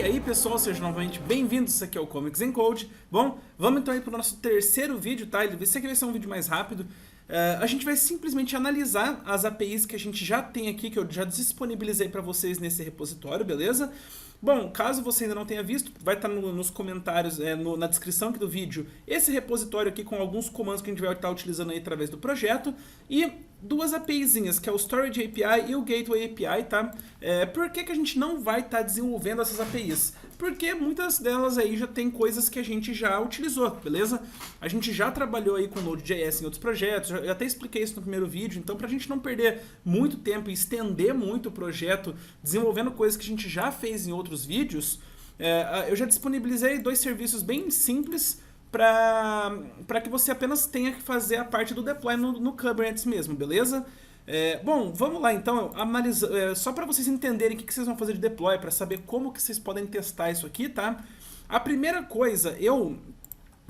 aí pessoal, sejam novamente bem-vindos, isso aqui é o Comics and Code. Bom, vamos então aí para o nosso terceiro vídeo, tá? Esse aqui vai ser um vídeo mais rápido. A gente vai simplesmente analisar as APIs que a gente já tem aqui, que eu já disponibilizei para vocês nesse repositório, beleza? Bom, caso você ainda não tenha visto, vai estar nos comentários, na descrição aqui do vídeo, esse repositório aqui com alguns comandos que a gente vai estar utilizando aí através do projeto e duas APIzinhas, que é o Storage API e o Gateway API, tá? Por que a gente não vai estar desenvolvendo essas APIs? Porque muitas delas aí já tem coisas que a gente já utilizou, beleza? A gente já trabalhou aí com Node.js em outros projetos, eu até expliquei isso no primeiro vídeo, então pra gente não perder muito tempo e estender muito o projeto desenvolvendo coisas que a gente já fez em outros vídeos, eu já disponibilizei dois serviços bem simples para que você apenas tenha que fazer a parte do deploy no Kubernetes mesmo, beleza? Bom, vamos lá então, só para vocês entenderem o que vocês vão fazer de deploy, para saber como que vocês podem testar isso aqui, tá? A primeira coisa, eu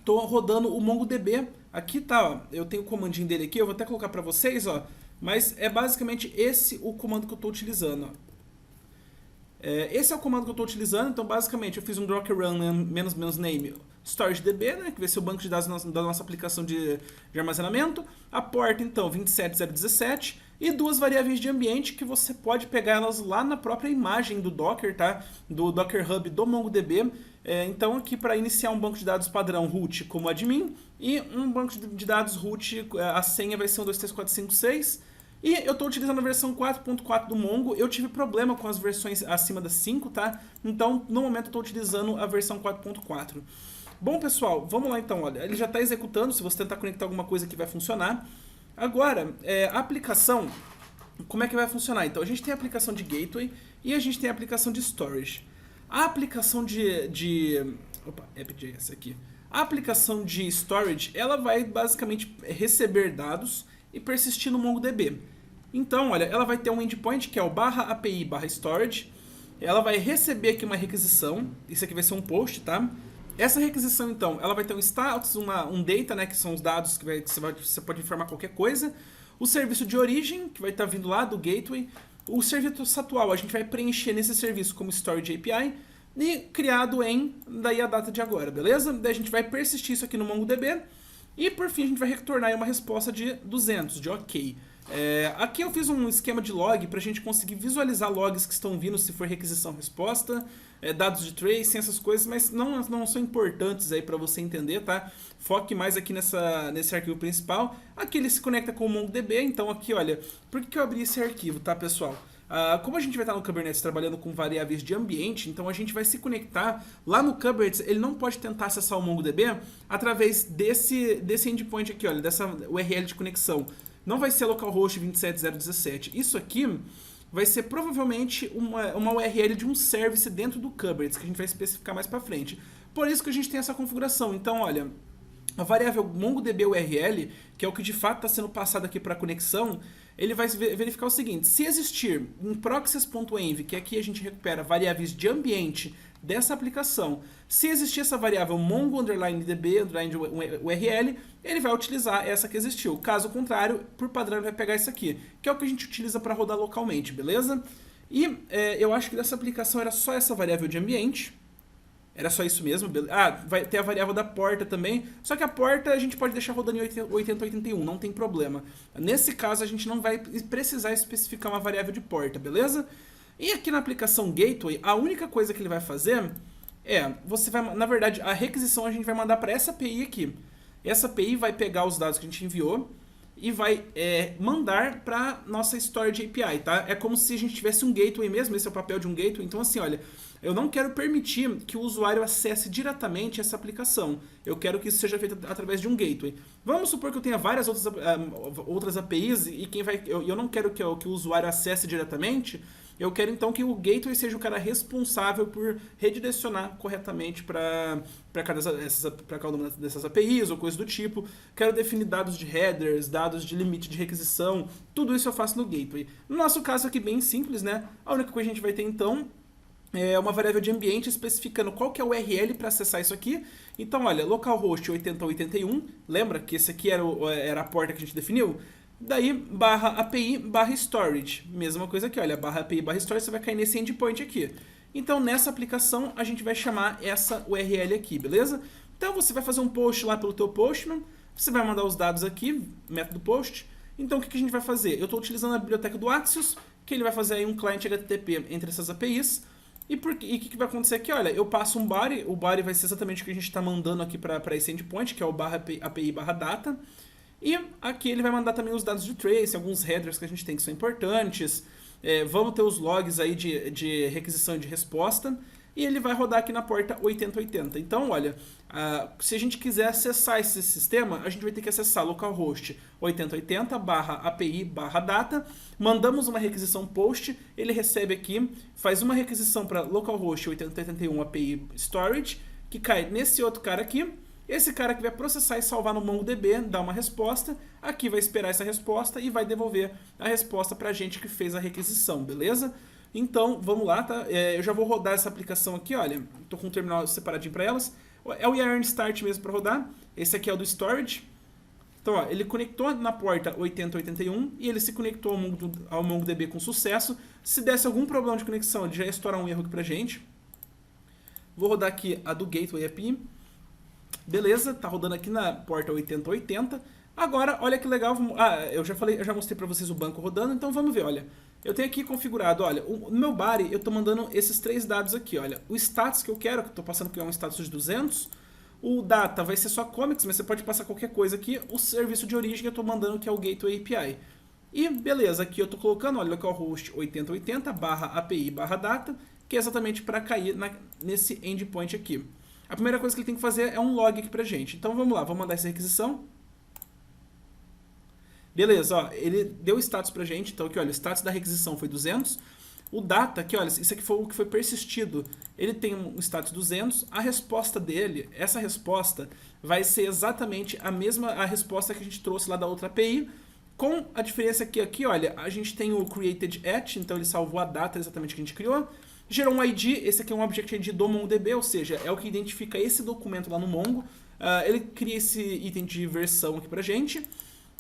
tô rodando o MongoDB, aqui tá, ó, eu tenho o comandinho dele aqui, eu vou até colocar para vocês, ó, mas é basicamente esse o comando que eu tô utilizando, ó. Esse é o comando que eu estou utilizando, então basicamente eu fiz um docker run -name storageDB, né, que vai ser o banco de dados da nossa aplicação de armazenamento, a porta então 27017 e duas variáveis de ambiente que você pode pegar elas lá na própria imagem do Docker, tá? Do Docker Hub do MongoDB. Então aqui para iniciar um banco de dados padrão root como admin e um banco de dados root, a senha vai ser 123456. E eu estou utilizando a versão 4.4 do Mongo, eu tive problema com as versões acima das 5, tá? Então, no momento, eu estou utilizando a versão 4.4. Bom, pessoal, vamos lá então, olha, ele já está executando, se você tentar conectar alguma coisa aqui vai funcionar. Agora, a aplicação, como é que vai funcionar? Então, a gente tem a aplicação de Gateway e a gente tem a aplicação de Storage. A aplicação app.js aqui. A aplicação de Storage, ela vai basicamente receber dados e persistir no MongoDB. Então, olha, ela vai ter um endpoint que é o /api/storage. Ela vai receber aqui uma requisição. Isso aqui vai ser um post, tá? Essa requisição, então, ela vai ter um status, um data, né, que são os dados que você pode informar qualquer coisa. O serviço de origem, que vai estar vindo lá do gateway. O serviço atual, a gente vai preencher nesse serviço como storage API. E criado daí a data de agora, beleza? Daí a gente vai persistir isso aqui no MongoDB. E por fim a gente vai retornar uma resposta de 200, de ok. Aqui eu fiz um esquema de log para a gente conseguir visualizar logs que estão vindo se for requisição-resposta, dados de tracing, essas coisas, mas não são importantes aí para você entender, tá? Foque mais aqui nesse arquivo principal. Aqui ele se conecta com o MongoDB, então aqui, olha, por que eu abri esse arquivo, tá, pessoal? Como a gente vai estar no Kubernetes trabalhando com variáveis de ambiente, então a gente vai se conectar lá no Kubernetes, ele não pode tentar acessar o MongoDB através desse endpoint aqui, olha, dessa URL de conexão. Não vai ser localhost 27017. Isso aqui vai ser provavelmente uma URL de um service dentro do Kubernetes, que a gente vai especificar mais para frente. Por isso que a gente tem essa configuração. Então, olha, a variável MongoDB URL, que é o que de fato está sendo passado aqui para a conexão, ele vai verificar o seguinte: se existir um proxies.env, que aqui a gente recupera variáveis de ambiente dessa aplicação, se existir essa variável mongo_db_url, ele vai utilizar essa que existiu. Caso contrário, por padrão ele vai pegar isso aqui, que é o que a gente utiliza para rodar localmente, beleza? E eu acho que dessa aplicação era só essa variável de ambiente. Era só isso mesmo. Vai ter a variável da porta também. Só que a porta a gente pode deixar rodando em 8081, não tem problema. Nesse caso a gente não vai precisar especificar uma variável de porta, beleza? E aqui na aplicação Gateway, a única coisa que ele vai fazer na verdade, a requisição a gente vai mandar para essa API aqui. Essa API vai pegar os dados que a gente enviou e vai mandar para nossa Storage API, tá? É como se a gente tivesse um gateway mesmo, esse é o papel de um gateway. Então assim, olha, eu não quero permitir que o usuário acesse diretamente essa aplicação. Eu quero que isso seja feito através de um gateway. Vamos supor que eu tenha várias outras APIs e eu não quero que o usuário acesse diretamente. Eu quero então que o gateway seja o cara responsável por redirecionar corretamente para cada uma dessas APIs ou coisa do tipo. Quero definir dados de headers, dados de limite de requisição, tudo isso eu faço no gateway. No nosso caso aqui bem simples, né? A única coisa que a gente vai ter então é uma variável de ambiente especificando qual que é o URL para acessar isso aqui. Então olha, localhost 8081, lembra que esse aqui era a porta que a gente definiu? Daí, /API/storage, mesma coisa aqui, olha, /API/storage, você vai cair nesse endpoint aqui. Então nessa aplicação a gente vai chamar essa URL aqui, beleza? Então você vai fazer um post lá pelo teu Postman, você vai mandar os dados aqui, método post. Então o que a gente vai fazer? Eu estou utilizando a biblioteca do Axios, que ele vai fazer aí um client HTTP entre essas APIs. E o que vai acontecer aqui? Olha, eu passo um body, o body vai ser exatamente o que a gente está mandando aqui para esse endpoint, que é o /API/data. E aqui ele vai mandar também os dados de trace, alguns headers que a gente tem que são importantes. Vamos ter os logs aí de requisição e de resposta. E ele vai rodar aqui na porta 8080. Então, olha, se a gente quiser acessar esse sistema, a gente vai ter que acessar localhost 8080/API/data. Mandamos uma requisição post, ele recebe aqui, faz uma requisição para localhost 8081 API storage, que cai nesse outro cara aqui. Esse cara que vai processar e salvar no MongoDB, dá uma resposta, aqui vai esperar essa resposta e vai devolver a resposta para a gente que fez a requisição, beleza? Então, vamos lá, tá? Eu já vou rodar essa aplicação aqui, olha, estou com um terminal separadinho para elas. É o yarn start mesmo para rodar, esse aqui é o do storage. Então, ó, ele conectou na porta 8081 e ele se conectou ao MongoDB com sucesso. Se desse algum problema de conexão, ele já ia estourar um erro aqui pra gente. Vou rodar aqui a do Gateway API. Beleza, tá rodando aqui na porta 8080. Agora, olha que legal, eu já mostrei para vocês o banco rodando, então vamos ver, olha. Eu tenho aqui configurado, olha, no meu body eu tô mandando esses 3 dados aqui, olha. O status que eu quero, que eu tô passando que é um status de 200. O data vai ser só comics, mas você pode passar qualquer coisa aqui. O serviço de origem eu tô mandando que é o Gateway API. E beleza, aqui eu tô colocando, olha, localhost 8080/API/data, que é exatamente para cair nesse endpoint aqui. A primeira coisa que ele tem que fazer é um log aqui pra gente. Então vamos lá, vamos mandar essa requisição. Beleza, ó, ele deu o status pra gente, então aqui, olha, o status da requisição foi 200. O data, aqui, olha, isso aqui foi o que foi persistido. Ele tem um status 200. A resposta dele, essa resposta, vai ser exatamente a resposta que a gente trouxe lá da outra API, com a diferença que aqui, olha, a gente tem o created at, então ele salvou a data exatamente que a gente criou. Gerou um ID, esse aqui é um Object ID do MongoDB, ou seja, é o que identifica esse documento lá no Mongo. Ele cria esse item de versão aqui pra gente.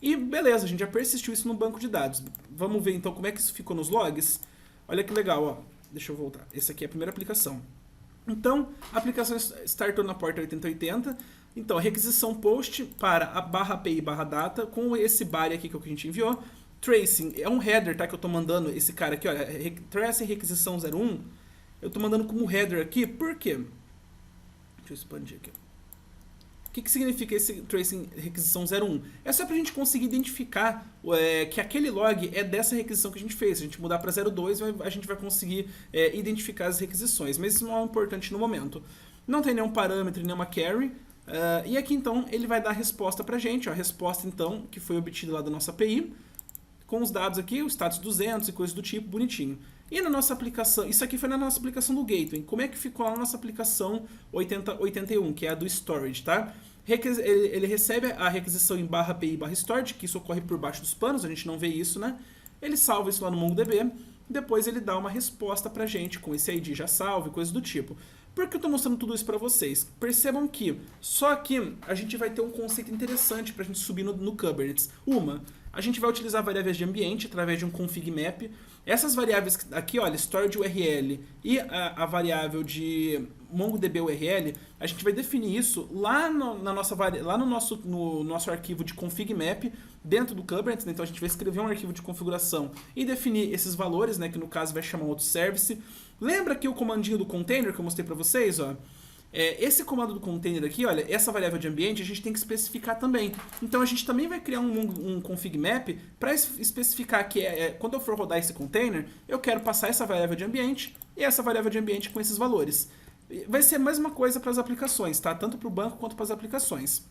E beleza, a gente já persistiu isso no banco de dados. Vamos ver então como é que isso ficou nos logs. Olha que legal, ó. Deixa eu voltar. Essa aqui é a primeira aplicação. Então, a aplicação startou na porta 8080. Então, requisição post para a /API/data com esse body aqui que é o que a gente enviou. Tracing é um header, tá? Que eu tô mandando esse cara aqui, olha, tracing requisição 01. Eu tô mandando como header aqui, por quê? Deixa eu expandir aqui. O que significa esse tracing requisição 01? É só pra gente conseguir identificar que aquele log é dessa requisição que a gente fez. Se a gente mudar para 02, a gente vai conseguir identificar as requisições, mas isso não é importante no momento. Não tem nenhum parâmetro, nenhuma carry. E aqui então ele vai dar a resposta pra gente, ó, a resposta então que foi obtida lá da nossa API, com os dados aqui, o status 200 e coisas do tipo, bonitinho. E na nossa aplicação, isso aqui foi na nossa aplicação do Gateway. Como é que ficou lá na nossa aplicação 8081, que é a do Storage, tá? Ele recebe a requisição em /API/storage, que isso ocorre por baixo dos panos, a gente não vê isso, né? Ele salva isso lá no MongoDB, depois ele dá uma resposta pra gente com esse ID já salvo e coisas do tipo. Por que eu estou mostrando tudo isso para vocês? Percebam que só aqui a gente vai ter um conceito interessante para a gente subir no Kubernetes. A gente vai utilizar variáveis de ambiente através de um config map. Essas variáveis aqui, olha, storage URL e a variável de MongoDB URL, a gente vai definir isso lá no nosso arquivo de config map dentro do Kubernetes, né? Então a gente vai escrever um arquivo de configuração e definir esses valores, né? Que no caso vai chamar outro service. Lembra aqui o comandinho do container que eu mostrei para vocês, ó? Esse comando do container aqui, olha, essa variável de ambiente a gente tem que especificar também. Então a gente também vai criar um config map para especificar que quando eu for rodar esse container, eu quero passar essa variável de ambiente e essa variável de ambiente com esses valores. Vai ser a mesma coisa para as aplicações, tá? Tanto para o banco quanto para as aplicações.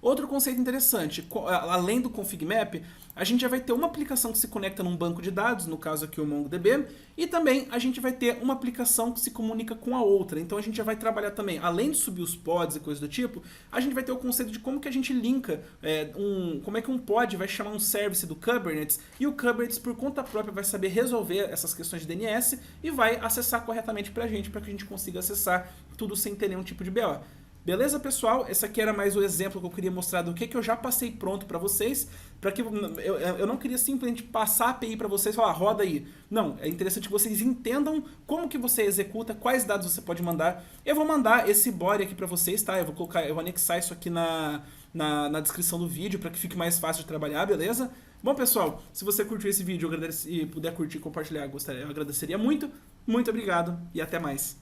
Outro conceito interessante, além do config map, a gente já vai ter uma aplicação que se conecta num banco de dados, no caso aqui o MongoDB, e também a gente vai ter uma aplicação que se comunica com a outra. Então a gente já vai trabalhar também, além de subir os pods e coisas do tipo, a gente vai ter o conceito de como que a gente linka, como é que um pod vai chamar um service do Kubernetes, e o Kubernetes por conta própria vai saber resolver essas questões de DNS e vai acessar corretamente pra gente, para que a gente consiga acessar tudo sem ter nenhum tipo de BO. Beleza, pessoal? Esse aqui era mais o exemplo que eu queria mostrar do que eu já passei pronto para vocês, para que eu não queria simplesmente passar a API para vocês e falar, roda aí. Não, é interessante que vocês entendam como que você executa, quais dados você pode mandar. Eu vou mandar esse body aqui para vocês, tá? Eu vou anexar isso aqui na descrição do vídeo para que fique mais fácil de trabalhar, beleza? Bom, pessoal, se você curtiu esse vídeo e puder curtir e compartilhar, eu agradeceria muito. Muito obrigado e até mais.